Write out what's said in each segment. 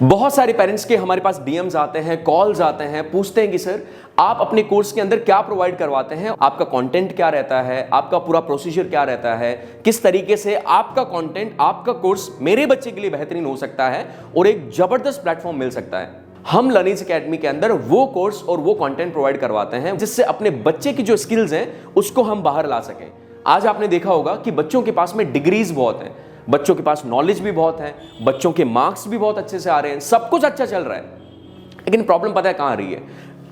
बहुत सारे पेरेंट्स के हमारे पास डीएम्स आते हैं, कॉल्स आते हैं, पूछते हैं कि सर आप अपने कोर्स के अंदर क्या प्रोवाइड करवाते हैं, आपका कंटेंट क्या रहता है, आपका पूरा प्रोसीजर क्या रहता है, किस तरीके से आपका कंटेंट, आपका कोर्स मेरे बच्चे के लिए बेहतरीन हो सकता है और एक जबरदस्त प्लेटफॉर्म मिल सकता है। हम लर्निंग्स एकेडमी के अंदर वो कोर्स और वो कंटेंट प्रोवाइड करवाते हैं जिससे अपने बच्चे की जो स्किल्स हैं उसको हम बाहर ला सकें। आज आपने देखा होगा कि बच्चों के पास में डिग्रीज बहुत हैं, बच्चों के पास नॉलेज भी बहुत है, बच्चों के मार्क्स भी बहुत अच्छे से आ रहे हैं, सब कुछ अच्छा चल रहा है, लेकिन प्रॉब्लम पता है कहां आ रही है?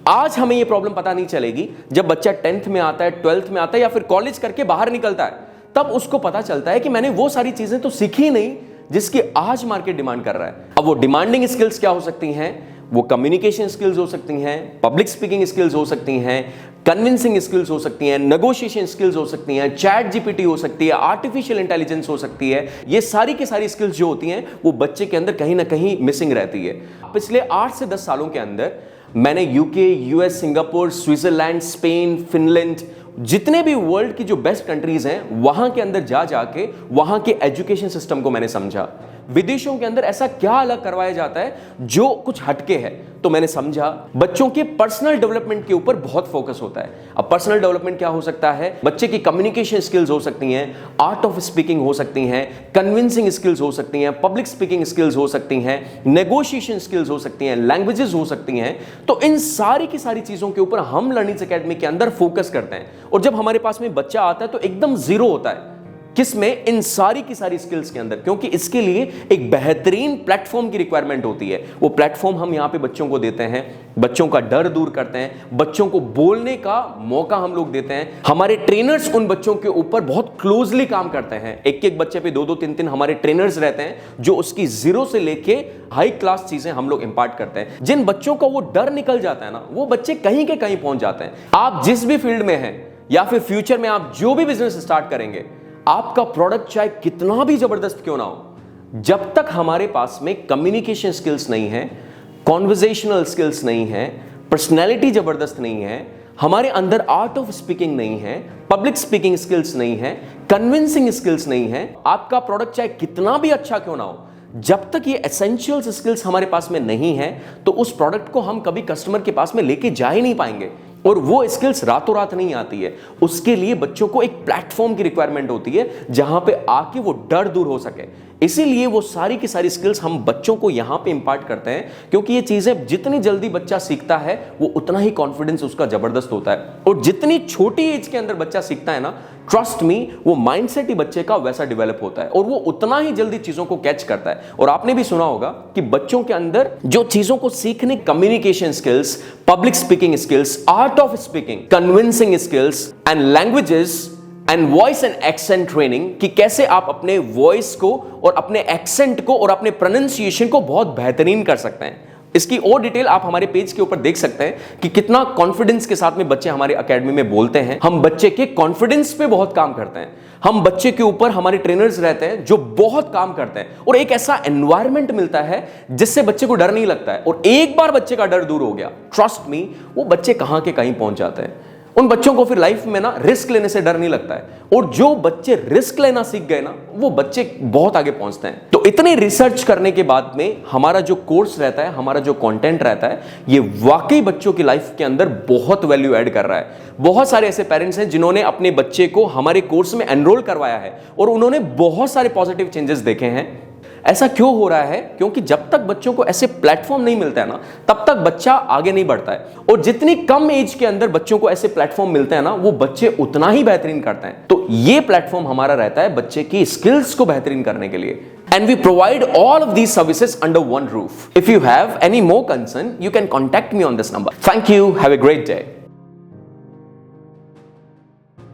आज हमें ये प्रॉब्लम पता नहीं चलेगी जब बच्चा 10th में आता है, 12th में आता है या फिर कॉलेज करके बाहर निकलता है, तब उसको पता चलता है कि मैंने वो सारी चीजें तो सीखी नहीं जिसकी आज मार्केट डिमांड कर रहा है। अब वो डिमांडिंग स्किल्स क्या हो सकती हैं? वो कम्युनिकेशन स्किल्स हो सकती हैं, पब्लिक स्पीकिंग स्किल्स हो सकती हैं, कन्विंसिंग स्किल्स हो सकती हैं, नेगोशिएशन स्किल्स हो सकती हैं, चैट जीपीटी हो सकती है, आर्टिफिशियल इंटेलिजेंस हो सकती है। ये सारी की सारी स्किल्स जो होती हैं वो बच्चे के अंदर कहीं ना कहीं मिसिंग रहती है। पिछले 8 से 10 सालों के अंदर मैंने UK, US, Singapore, Switzerland, Spain, Finland, जितने भी वर्ल्ड की जो बेस्ट कंट्रीज हैं वहां के अंदर जाके वहां के एजुकेशन सिस्टम को मैंने समझा। विदेशों के अंदर ऐसा क्या अलग करवाया जाता है जो कुछ हटके है, तो मैंने समझा बच्चों के पर्सनल डेवलपमेंट के ऊपर बहुत फोकस होता है। अब पर्सनल डेवलपमेंट क्या हो सकता है? बच्चे की कम्युनिकेशन स्किल्स हो सकती हैं, आर्ट ऑफ स्पीकिंग हो सकती हैं, कन्विंसिंग स्किल्स हो सकती हैं, पब्लिक स्पीकिंग स्किल्स हो सकती हैं, नेगोशिएशन स्किल्स हो सकती हैं, लैंग्वेजेस हो सकती हैं। तो इन सारी की सारी चीजों के ऊपर हम लर्निंग्स एकेडमी के अंदर फोकस करते हैं। और जब हमारे पास में बच्चा आता है तो एकदम जीरो होता है किसमें? इन सारी की सारी स्किल्स के अंदर, क्योंकि इसके लिए एक बेहतरीन प्लेटफॉर्म की रिक्वायरमेंट होती है। वो प्लेटफॉर्म हम यहां पे बच्चों को देते हैं, बच्चों का डर दूर करते हैं, बच्चों को बोलने का मौका हम लोग देते हैं। हमारे ट्रेनर्स उन बच्चों के ऊपर बहुत क्लोजली काम करते हैं। एक एक बच्चे पे 2-2, 3-3 हमारे ट्रेनर्स रहते हैं जो उसकी जीरो से लेके हाई क्लास चीजें हम लोग इंपार्ट करते हैं। जिन बच्चों का वो डर निकल जाता है ना, वो बच्चे कहीं के कहीं पहुंच जाते हैं। आप जिस भी फील्ड में हैं या फिर फ्यूचर में आप जो भी बिजनेस स्टार्ट करेंगे, आपका प्रोडक्ट चाहे कितना भी जबरदस्त क्यों ना हो, जब तक हमारे पास में कम्युनिकेशन स्किल्स नहीं है, कॉन्वर्सेशनल स्किल्स नहीं है, पर्सनैलिटी जबरदस्त नहीं है, हमारे अंदर आर्ट ऑफ स्पीकिंग नहीं है, पब्लिक स्पीकिंग स्किल्स नहीं है, कन्विंसिंग स्किल्स नहीं है, आपका प्रोडक्ट चाहे कितना भी अच्छा क्यों ना हो, जब तक ये एसेंशियल स्किल्स हमारे पास में नहीं है तो उस प्रोडक्ट को हम कभी कस्टमर के पास में लेके जा ही नहीं पाएंगे। और वो स्किल्स रातों रात नहीं आती है, उसके लिए बच्चों को एक प्लेटफॉर्म की रिक्वायरमेंट होती है जहां पे आके वो डर दूर हो सके। इसीलिए वो सारी की सारी स्किल्स हम बच्चों को यहां पे इंपार्ट करते हैं, क्योंकि ये चीजें जितनी जल्दी बच्चा सीखता है वो उतना ही कॉन्फिडेंस उसका जबरदस्त होता है। और जितनी छोटी एज के अंदर बच्चा सीखता है ना, ट्रस्ट मी, वो माइंडसेट ही बच्चे का वैसा डेवलप होता है और वो उतना ही जल्दी चीजों को कैच करता है। और आपने भी सुना होगा कि बच्चों के अंदर जो चीजों को सीखने, communication skills, public speaking skills, art of speaking, convincing skills and languages and voice and accent training, कि कैसे आप अपने वॉइस को और अपने एक्सेंट को और अपने प्रोनाउंसिएशन को बहुत बेहतरीन कर सकते हैं। इसकी और डिटेल आप हमारे पेज के ऊपर देख सकते हैं कि कितना कॉन्फिडेंस के साथ में बच्चे हमारे एकेडमी में बोलते हैं। हम बच्चे के कॉन्फिडेंस पे बहुत काम करते हैं। हम बच्चे के ऊपर हमारे ट्रेनर्स रहते हैं जो बहुत काम करते हैं और एक ऐसा एनवायरनमेंट मिलता है जिससे बच्चे को डर नहीं लगता है। और एक बार बच्चे का डर दूर हो गया, ट्रस्ट मी, वो बच्चे कहां के कहीं पहुंच जाते हैं। उन बच्चों को फिर लाइफ में ना रिस्क लेने से डर नहीं लगता है। और जो बच्चे रिस्क लेना सीख गए ना, वो बच्चे बहुत आगे पहुंचते हैं। तो इतनी रिसर्च करने के बाद में हमारा जो कोर्स रहता है, हमारा जो कंटेंट रहता है, ये वाकई बच्चों की लाइफ के अंदर बहुत वैल्यू ऐड कर रहा है। बहुत सारे ऐसे पेरेंट्स हैं जिन्होंने अपने बच्चे को हमारे कोर्स में एनरोल करवाया है और उन्होंने बहुत सारे पॉजिटिव चेंजेस देखे हैं। ऐसा क्यों हो रहा है? क्योंकि जब तक बच्चों को ऐसे प्लेटफॉर्म नहीं मिलता है ना, तब तक बच्चा आगे नहीं बढ़ता है। और जितनी कम एज के अंदर बच्चों को ऐसे प्लेटफॉर्म मिलते हैं ना, वो बच्चे उतना ही बेहतरीन करते हैं। तो ये प्लेटफॉर्म हमारा रहता है बच्चे की स्किल्स को बेहतरीन करने के लिए। And we provide all of these services under one roof. If you have any more concern, you can contact me on this number. Thank you. Have a great day.